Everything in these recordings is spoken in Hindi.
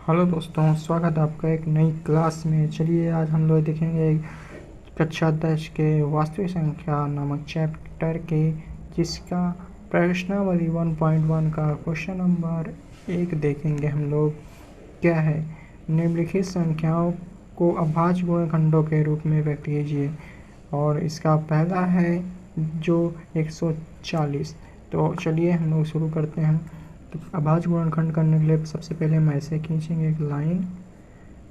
हेलो दोस्तों, स्वागत है आपका एक नई क्लास में। चलिए आज हम लोग देखेंगे कक्षा 10 के वास्तविक संख्या नामक चैप्टर के, जिसका प्रश्नावली 1.1 का क्वेश्चन नंबर 1 देखेंगे हम लोग। क्या है? निम्नलिखित संख्याओं को अभाज्य गुणनखंडों के रूप में व्यक्त कीजिए। और इसका पहला है जो 140। तो चलिए हम लोग शुरू करते हैं। तो अभाज्य गुणनखंड करने के लिए सबसे पहले हम ऐसे खींचेंगे एक लाइन।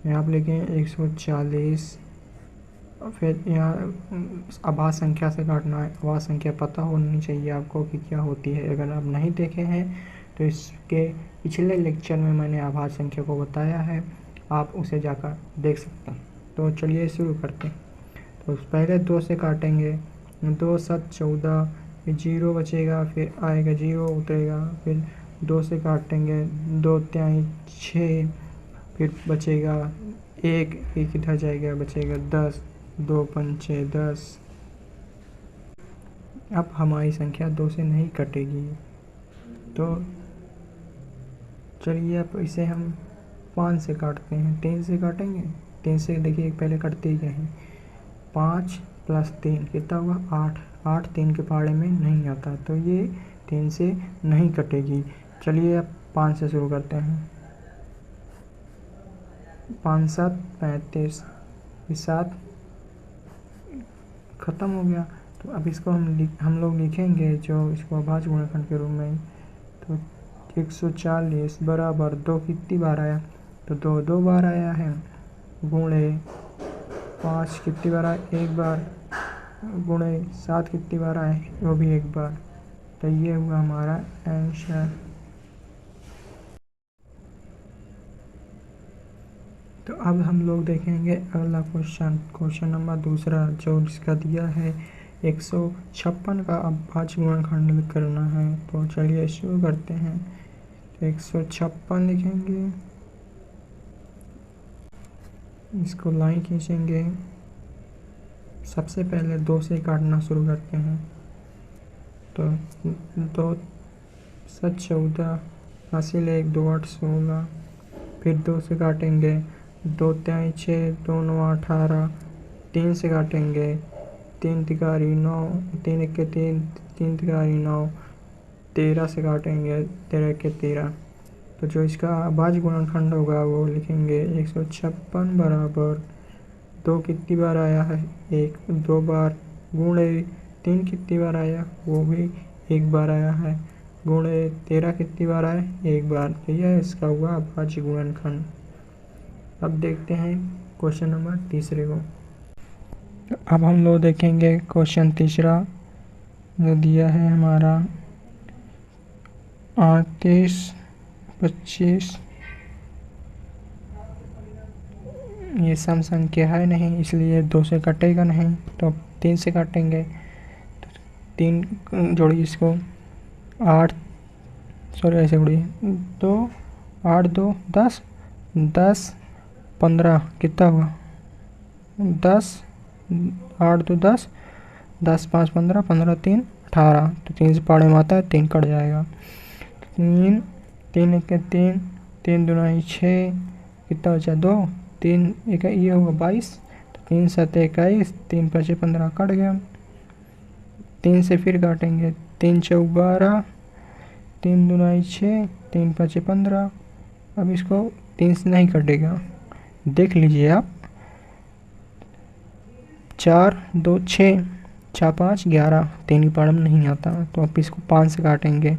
यहाँ आप लिखेंगे 140। फिर यहाँ अभाज्य संख्या से काटना है। अभाज्य संख्या पता होनी चाहिए आपको कि क्या होती है। अगर आप नहीं देखे हैं तो इसके पिछले लेक्चर में मैंने अभाज्य संख्या को बताया है, आप उसे जाकर देख सकते हैं। तो चलिए शुरू करते हैं। तो पहले 2 से काटेंगे। 2 7 14, फिर 0 बचेगा, फिर आएगा 0 उतरेगा, फिर 2 से काटेंगे। 2 तिहाई 6, फिर बचेगा 1 इधर जाएगा, बचेगा 10। 2 पंचे 10। अब हमारी संख्या 2 से नहीं कटेगी। तो चलिए अब इसे हम 5 से काटते हैं। 3 से काटेंगे। 3 से देखिए पहले कटते ही गए हैं। 5 + 3 कितना हुआ? 8। 8 3 के पहाड़े में नहीं आता, तो ये 3 से नहीं कटेगी। चलिए अब 5 से शुरू करते हैं। 5 7 35, 7 ख़त्म हो गया। तो अब इसको हम लोग लिखेंगे जो इसको अभाज्य गुणनखंड के रूप में। तो 140 बराबर 2 कितनी बार आया? तो 2 2 बार आया है, गुणे 5 कितनी बार आया? 1 बार, गुणे 7 कितनी बार आए? वो भी 1 बार। तो ये हुआ हमारा आंसर। तो अब हम लोग देखेंगे अगला क्वेश्चन नंबर 2 जो इसका दिया है 156 का अभाज्य गुणनखंड करना है। तो चलिए शुरू करते हैं। तो 156 लिखेंगे, इसको लाइन खींचेंगे। सबसे पहले 2 से काटना शुरू करते हैं। तो 2 7 14, हासिल 1 2 8 16। फिर 2 से काटेंगे। 2 तिहाई 6, 2 9 18। 3 से काटेंगे। 3 तिहाई 9, 3 1 3, 3 तिहाई 9। 13 से काटेंगे। 13 1 13। तो जो इसका अभाज्य गुणनखंड होगा वो लिखेंगे 156 बराबर 2 कितनी बार आया है? 1 2 बार, गुणे 3 कितनी बार आया? वो भी 1 बार आया है, गुणे 13 कितनी बार आया? 1 बार। तो यह इसका हुआ अभाज्य गुणनखंड। अब देखते हैं क्वेश्चन नंबर 3 को। अब हम लोग देखेंगे क्वेश्चन 3 जो दिया है हमारा 38 25। ये सम संख्या है नहीं, इसलिए 2 से कटेगा नहीं। तो 3 से काटेंगे। तो 3 जोड़िए इसको। 8 सॉरी ऐसे जोड़िए। 2 8 2 10, 10 15 कितना हुआ? 10 8 2 10, 10 5 15, 15 3 18। तो 3 से पहाड़े में आता है, 3 कट जाएगा। 3 3 1 3, 3 2 6, कितना बचा? 2 3 1 ये हुआ 22। तो 3 7 21, 3 5 15 कट गया। 3 से फिर काटेंगे। 3 4 12, 3 2 6, 3 5 15। अब इसको 3 से नहीं कटेगा, देख लीजिए आप। 4 2 6, 4 5 11, 3 की पहाड़ में नहीं आता। तो अब इसको 5 से काटेंगे।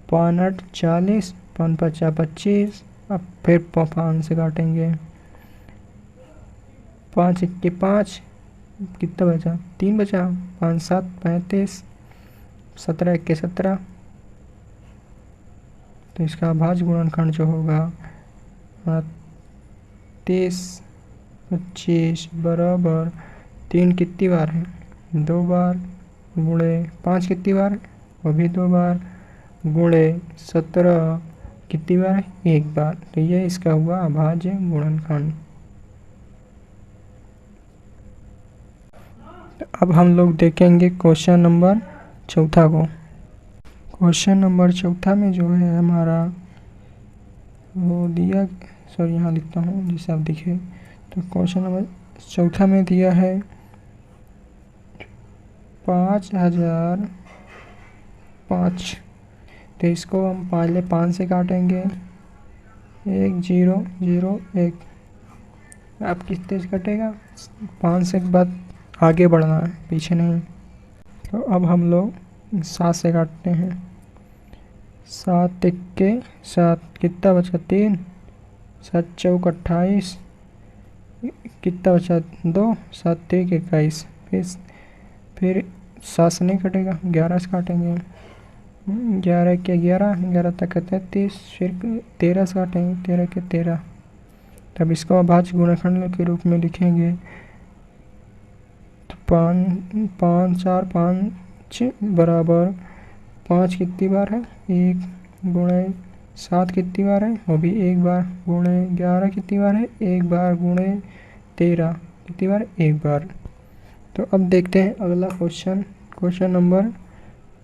5 8 40, 5 5 25। अब फिर 5 से काटेंगे। 5 1 5, कितना बचा? 3 बचा। 5 7 35, 17 1 17। तो इसका अभाज्य गुणनखंड जो होगा 30 25 बराबर 3 कितनी बार है? 2 बार, गुणे 5 कितनी बार है? वो भी 2 बार, गुणे 17 कितनी बार है? 1 बार। तो ये इसका हुआ अभाज्य गुणनखंड। अब हम लोग देखेंगे क्वेश्चन नंबर 4 को। क्वेश्चन नंबर 4 में जो है हमारा वो दिया, सॉरी यहाँ लिखता हूँ जिससे आप दिखे। तो क्वेश्चन नंबर चौथा में दिया है 5005। तो इसको हम पहले 5 से काटेंगे, 1 0 0 1। अब किस तेज कटेगा, 5 से के बाद आगे बढ़ना है, पीछे नहीं। तो अब हम लोग 7 से काटते हैं। 7 1 7, कितना बचा 3, 7 4 28, कितना बचा 2, 7 1 21। फिर 7 से नहीं कटेगा, 11 से काटेंगे। 11 के 11, 11 तक 33, फिर 13 से काटेंगे, 13 के 13। तब इसको अभाज्य गुणनखंड के रूप में लिखेंगे। तो 5 4 5 बराबर 5 कितनी बार है, 1 गुणे 7 कितनी बार है, वो भी 1 बार, गुणे 11 कितनी बार है, 1 बार, गुणे 13 कितनी बार, 1 बार। तो अब देखते हैं अगला क्वेश्चन नंबर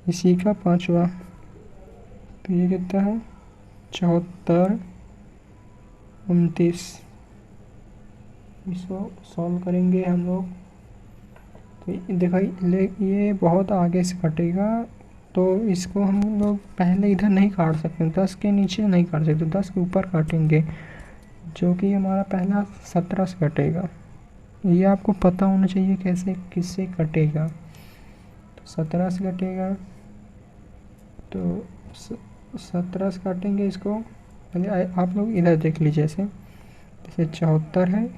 इसी का 5वां। तो ये कितना है, 74 29। इसको सॉल्व करेंगे हम लोग। तो देखो ये बहुत आगे से कटेगा, तो इसको हम लोग पहले इधर नहीं काट सकते, 10 के नीचे नहीं काट सकते, 10 के ऊपर काटेंगे, जो कि हमारा पहला 17 से कटेगा। ये आपको पता होना चाहिए कैसे किससे कटेगा। तो 17 से कटेगा, तो 17 से काटेंगे इसको। पहले आप लोग इधर देख लीजिए, जैसे 74 है,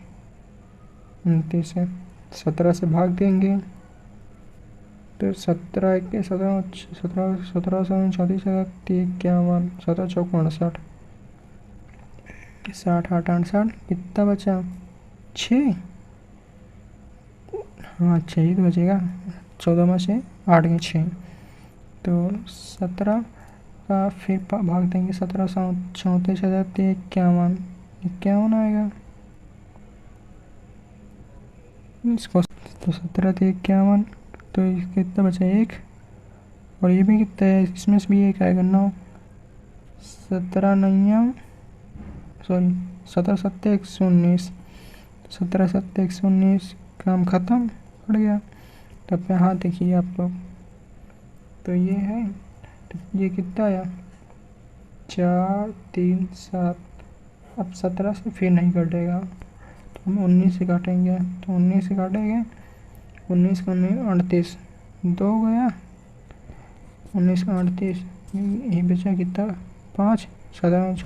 29 है, 17 से भाग देंगे। तो 17 1 17 17 17 34 51, 17 चौक 59, 60 8 68, कितना बचा 6। हाँ 6 ही तो बचेगा, 14 में से 8 के 6। तो 17 का फिर भाग देंगे, 17 34 51, 51 आएगा इसको। तो 17 51, तो कितना बचा 1, और ये भी कितना है, इसमें से भी 1 आएगा 9। 17 9 सॉरी 17 7 119, 17 7 119, काम ख़त्म, पड़ गया। तब यहाँ देखिए आप लोग, तो ये है, तो ये कितना आया 4 3 7। अब 17 से फिर नहीं कटेगा, तो हम 19 से काटेंगे। तो 19 से काटेंगे, 19 का 38, 2 गया, 19 का 38, ये बचा कितना 5, 19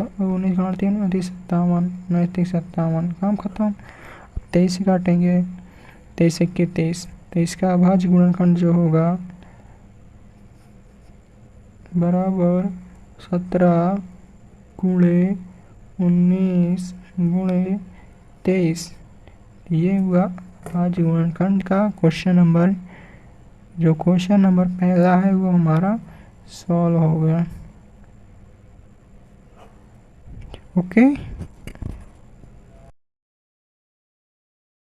का 38 29 57, 29 57, काम खत्म। 23 से काटेंगे, 23 1 23, तो इसका अभाज्य गुणनखंड जो होगा बराबर 17 गुणे 19 गुणे 23। ये हुआ अभाज्य गुणनखंड का क्वेश्चन नंबर। जो क्वेश्चन नंबर पहला है वो हमारा सॉल्व हो गया। ओके।